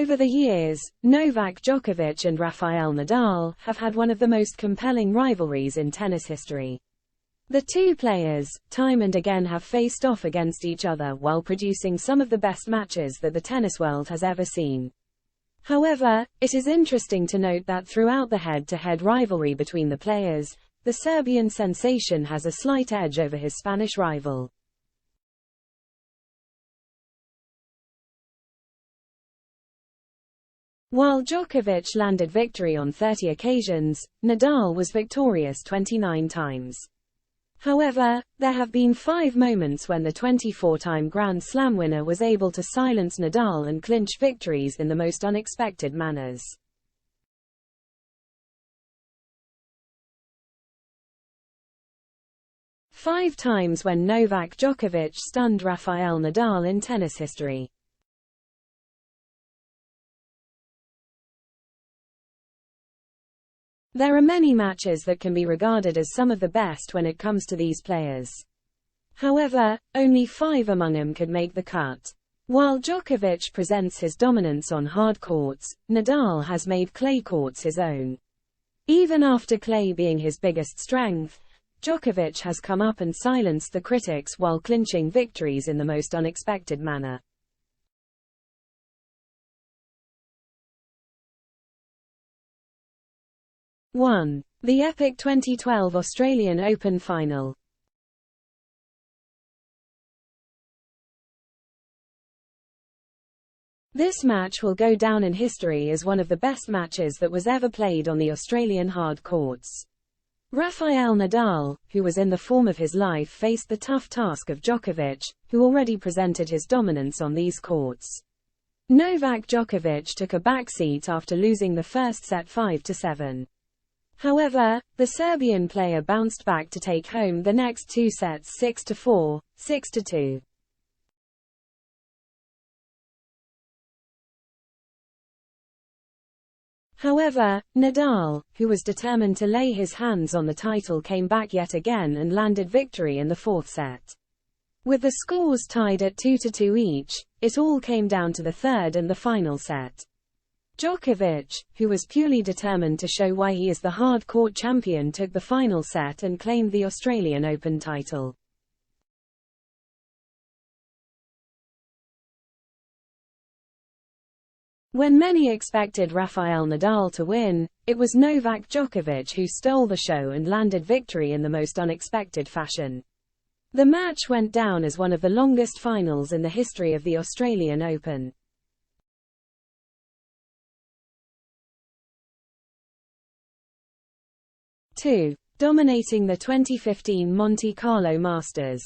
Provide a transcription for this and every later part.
Over the years, Novak Djokovic and Rafael Nadal have had one of the most compelling rivalries in tennis history. The two players, time and again, have faced off against each other while producing some of the best matches that the tennis world has ever seen. However, it is interesting to note that throughout the head-to-head rivalry between the players, the Serbian sensation has a slight edge over his Spanish rival. While Djokovic landed victory on 30 occasions, Nadal was victorious 29 times. However, there have been 5 moments when the 24-time Grand Slam winner was able to silence Nadal and clinch victories in the most unexpected manners. Five times when Novak Djokovic stunned Rafael Nadal in tennis history. There are many matches that can be regarded as some of the best when it comes to these players. However, only 5 among them could make the cut. While Djokovic presents his dominance on hard courts, Nadal has made clay courts his own. Even after clay being his biggest strength, Djokovic has come up and silenced the critics while clinching victories in the most unexpected manner. One. The epic 2012 Australian Open final. This match will go down in history as one of the best matches that was ever played on the Australian hard courts. Rafael Nadal, who was in the form of his life, faced the tough task of Djokovic, who already presented his dominance on these courts. Novak Djokovic took a backseat after losing the first set 5-7. However, the Serbian player bounced back to take home the next 2 sets 6-4, 6-2. However, Nadal, who was determined to lay his hands on the title, came back yet again and landed victory in the 4th set. With the scores tied at 2-2 each, it all came down to the 3rd and the final set. Djokovic, who was purely determined to show why he is the hard-court champion, took the final set and claimed the Australian Open title. When many expected Rafael Nadal to win, it was Novak Djokovic who stole the show and landed victory in the most unexpected fashion. The match went down as one of the longest finals in the history of the Australian Open. 2. Dominating the 2015 Monte Carlo Masters.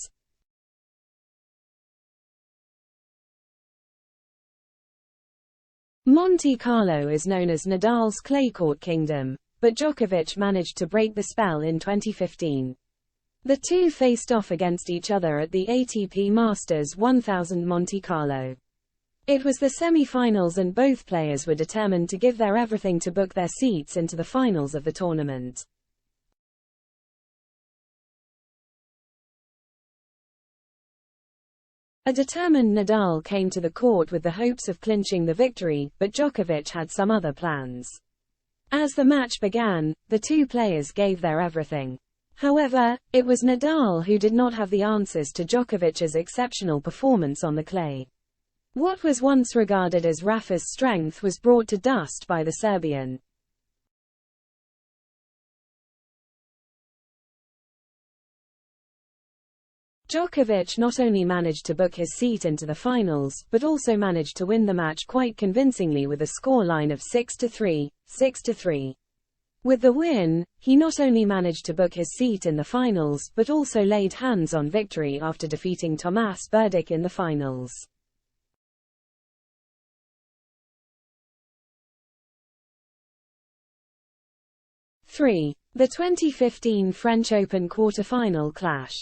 Monte Carlo is known as Nadal's clay court kingdom, but Djokovic managed to break the spell in 2015. The two faced off against each other at the ATP Masters 1000 Monte Carlo. It was the semi-finals and both players were determined to give their everything to book their seats into the finals of the tournament. A determined Nadal came to the court with the hopes of clinching the victory, but Djokovic had some other plans. As the match began, the two players gave their everything. However, it was Nadal who did not have the answers to Djokovic's exceptional performance on the clay. What was once regarded as Rafa's strength was brought to dust by the Serbian. Djokovic not only managed to book his seat into the finals, but also managed to win the match quite convincingly with a scoreline of 6-3, 6-3. With the win, he not only managed to book his seat in the finals but also laid hands on victory after defeating Tomas Berdych in the finals. Three. The 2015 French Open quarter-final clash.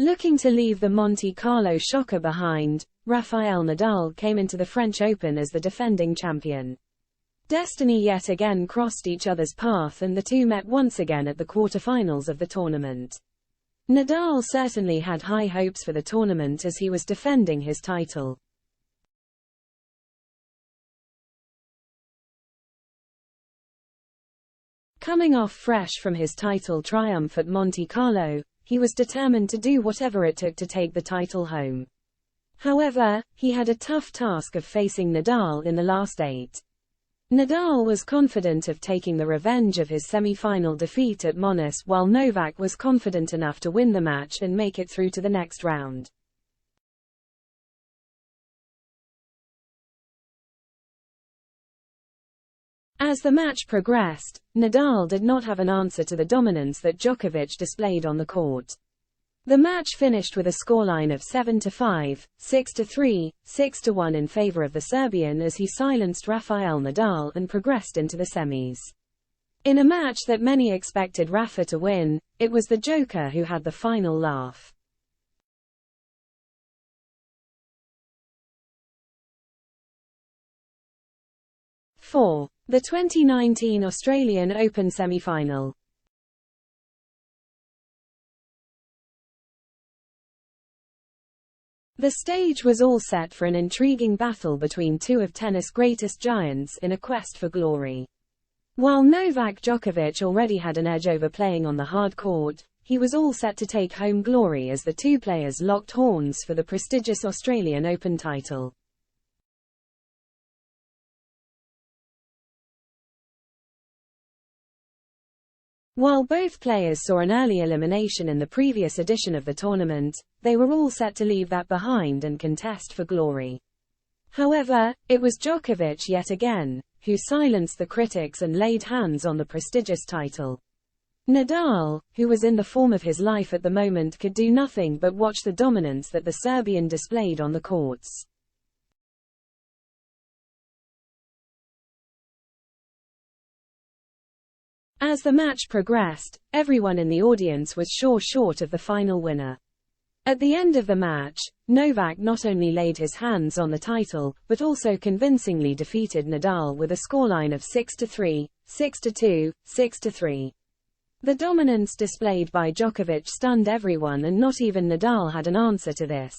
Looking to leave the Monte Carlo shocker behind, Rafael Nadal came into the French Open as the defending champion. Destiny yet again crossed each other's path and the two met once again at the quarterfinals of the tournament. Nadal certainly had high hopes for the tournament as he was defending his title. Coming off fresh from his title triumph at Monte Carlo, he was determined to do whatever it took to take the title home. However, he had a tough task of facing Nadal in the last 8. Nadal was confident of taking the revenge of his semi-final defeat at Montes, while Novak was confident enough to win the match and make it through to the next round. As the match progressed, Nadal did not have an answer to the dominance that Djokovic displayed on the court. The match finished with a scoreline of 7-5, 6-3, 6-1 in favor of the Serbian as he silenced Rafael Nadal and progressed into the semis. In a match that many expected Rafa to win, it was the Joker who had the final laugh. The 2019 Australian Open semi-final. The stage was all set for an intriguing battle between two of tennis' greatest giants in a quest for glory. While Novak Djokovic already had an edge over playing on the hard court, he was all set to take home glory as the two players locked horns for the prestigious Australian Open title. While both players saw an early elimination in the previous edition of the tournament, they were all set to leave that behind and contest for glory. However, it was Djokovic yet again, who silenced the critics and laid hands on the prestigious title. Nadal, who was in the form of his life at the moment, could do nothing but watch the dominance that the Serbian displayed on the courts. As the match progressed, everyone in the audience was short of the final winner. At the end of the match, Novak not only laid his hands on the title, but also convincingly defeated Nadal with a scoreline of 6-3, 6-2, 6-3. The dominance displayed by Djokovic stunned everyone, and not even Nadal had an answer to this.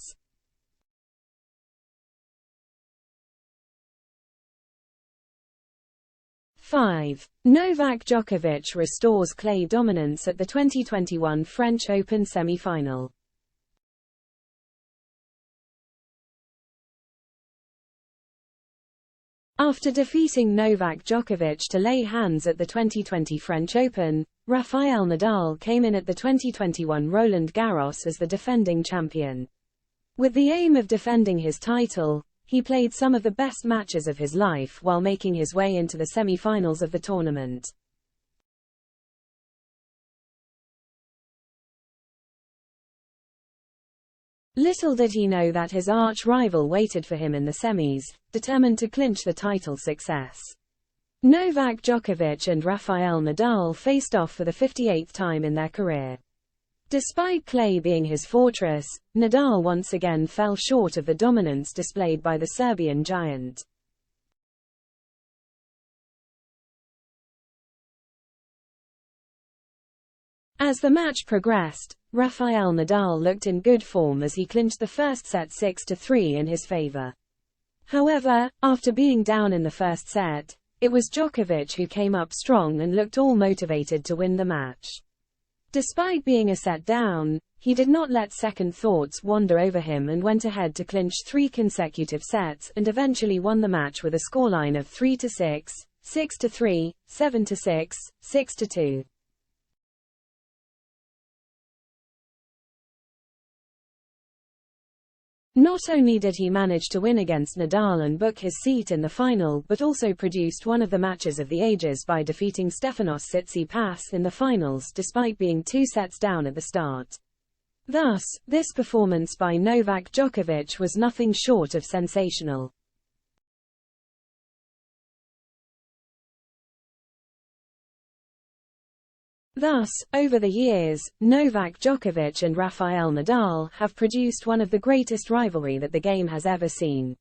Novak Djokovic restores clay dominance at the 2021 French Open semi-final. After defeating Novak Djokovic to lay hands at the 2020 French Open, Rafael Nadal came in at the 2021 Roland Garros as the defending champion. With the aim of defending his title, he played some of the best matches of his life while making his way into the semi-finals of the tournament. Little did he know that his arch-rival waited for him in the semis, determined to clinch the title success. Novak Djokovic and Rafael Nadal faced off for the 58th time in their career. Despite clay being his fortress, Nadal once again fell short of the dominance displayed by the Serbian giant. As the match progressed, Rafael Nadal looked in good form as he clinched the first set 6-3 in his favor. However, after being down in the first set, it was Djokovic who came up strong and looked all motivated to win the match. Despite being a set down, he did not let second thoughts wander over him and went ahead to clinch 3 consecutive sets and eventually won the match with a scoreline of 3-6, 6-3, 7-6, 6-2. Not only did he manage to win against Nadal and book his seat in the final, but also produced one of the matches of the ages by defeating Stefanos Tsitsipas in the finals despite being 2 sets down at the start. Thus, this performance by Novak Djokovic was nothing short of sensational. Thus, over the years, Novak Djokovic and Rafael Nadal have produced one of the greatest rivalry that the game has ever seen.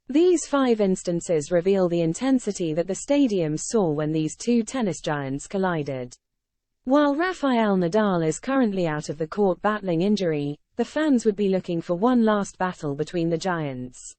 These 5 instances reveal the intensity that the stadiums saw when these two tennis giants collided. While Rafael Nadal is currently out of the court battling injury, the fans would be looking for one last battle between the giants.